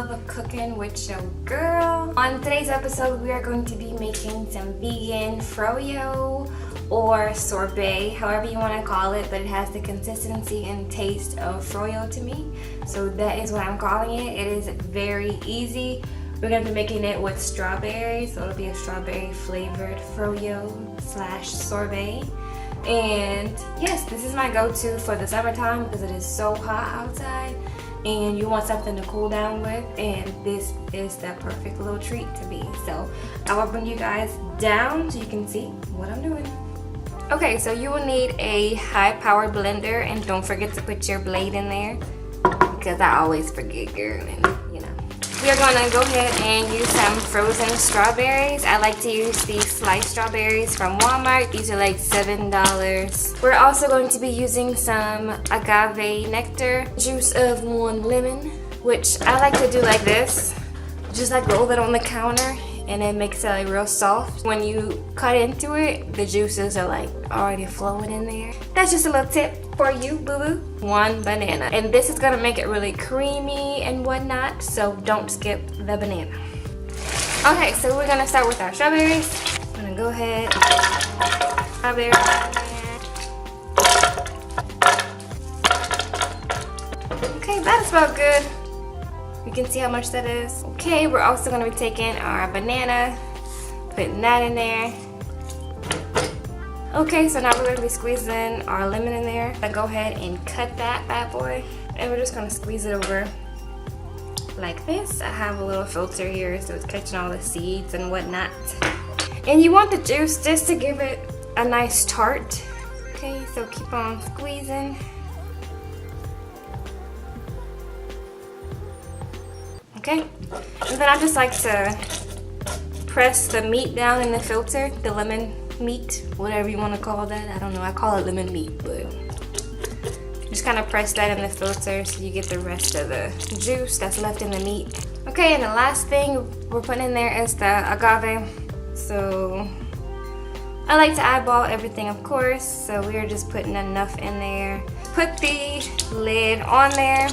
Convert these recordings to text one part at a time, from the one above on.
of Cooking with Your Girl. On today's episode, we are going to be making some vegan froyo or sorbet, however you want to call it, but it has the consistency and taste of froyo to me. So that is what I'm calling it. It is very easy. We're going to be making it with strawberries, so it'll be a strawberry flavored froyo slash sorbet. And yes, this is my go-to for the summertime because it is so hot outside and you want something to cool down with, and this is the perfect little treat to me. So I will bring you guys down so you can see what I'm doing. Okay, so you will need a high-powered blender, and don't forget to put your blade in there because I always forget, girl, and you know. We are going to go ahead and use some frozen strawberries. I like to use these sliced strawberries from Walmart. These are like $7. We're also going to be using some agave nectar, juice of 1 lemon, which I like to do like this. Just like roll it on the counter, and it makes it like real soft. When you cut into it, the juices are like already flowing in there. That's just a little tip for you, boo-boo. 1 banana. And this is gonna make it really creamy and whatnot, so don't skip the banana. Okay, so we're gonna start with our strawberries. I'm gonna go ahead, strawberries. Okay, that smells good. You can see how much that is. Okay, we're also gonna be taking our banana, putting that in there. Okay, so now we're gonna be squeezing our lemon in there. I go ahead and cut that bad boy, and we're just gonna squeeze it over like this. I have a little filter here, so it's catching all the seeds and whatnot. And you want the juice just to give it a nice tart. Okay, so keep on squeezing. Okay, and then I just like to press the meat down in the filter, the lemon meat, whatever you want to call that. I don't know, I call it lemon meat, but just kind of press that in the filter so you get the rest of the juice that's left in the meat. Okay, and the last thing we're putting in there is the agave. So I like to eyeball everything, of course, so we're just putting enough in there. Put the lid on there.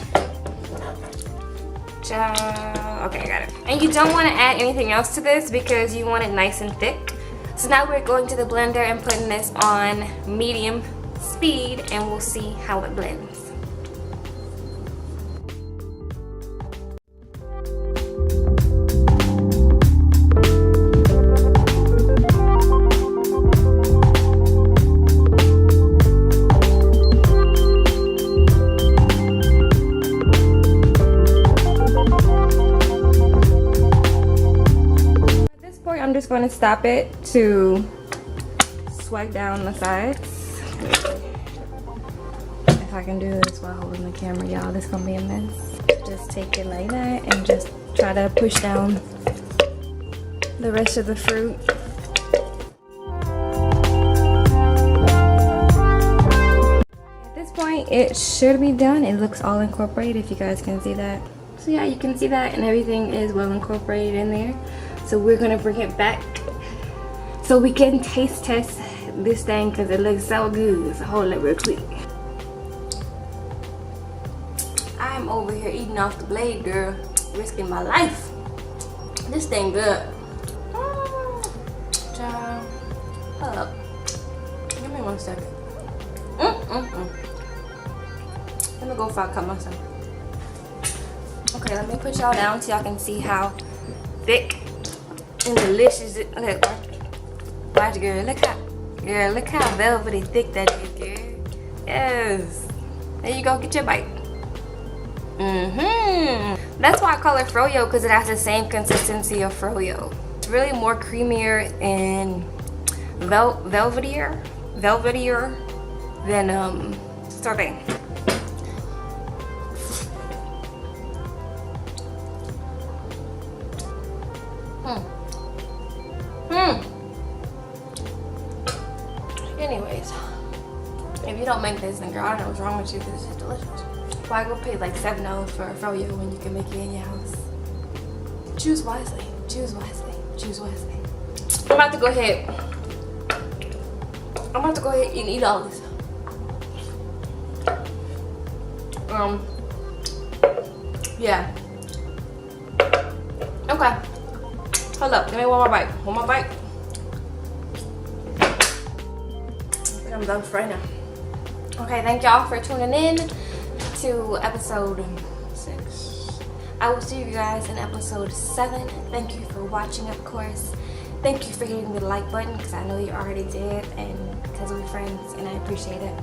Okay, I got it. And you don't want to add anything else to this because you want it nice and thick. So now we're going to the blender and putting this on medium speed, and we'll see how it blends. I'm just going to stop it to swipe down the sides. If I can do this while holding the camera, y'all, this is going to be a mess. Just take it like that and just try to push down the rest of the fruit. At this point, it should be done. It looks all incorporated, if you guys can see that. So yeah, you can see that, and everything is well incorporated in there. So we're gonna bring it back so we can taste test this thing because it looks so good. So hold it real quick. I'm over here eating off the blade, girl, risking my life. This thing good. Hold up. Give me 1 second. Let me go if I cut myself. Okay, let me put y'all down so y'all can see how thick and delicious it. Look, watch, girl. Look how velvety thick that is, girl. Yes. There you go. Get your bite. That's why I call it froyo, because it has the same consistency of froyo. It's really more creamier and velvetier than sorbet. Anyways, if you don't make this, then girl, I don't know what's wrong with you because it's delicious. Why go pay like $7 for a froyo when you can make it in your house? Choose wisely. Choose wisely. Choose wisely. I'm about to go ahead and eat all this. Yeah. Okay. Hold up. Give me one more bite. One more bite. I think I'm done for right now. Okay, thank y'all for tuning in to episode 6. I will see you guys in episode 7. Thank you for watching, of course. Thank you for hitting the like button, because I know you already did, and because we're friends, and I appreciate it.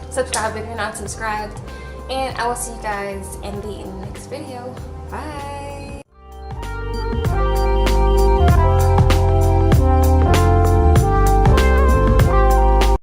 Subscribe if you're not subscribed, and I will see you guys in the next video. Bye.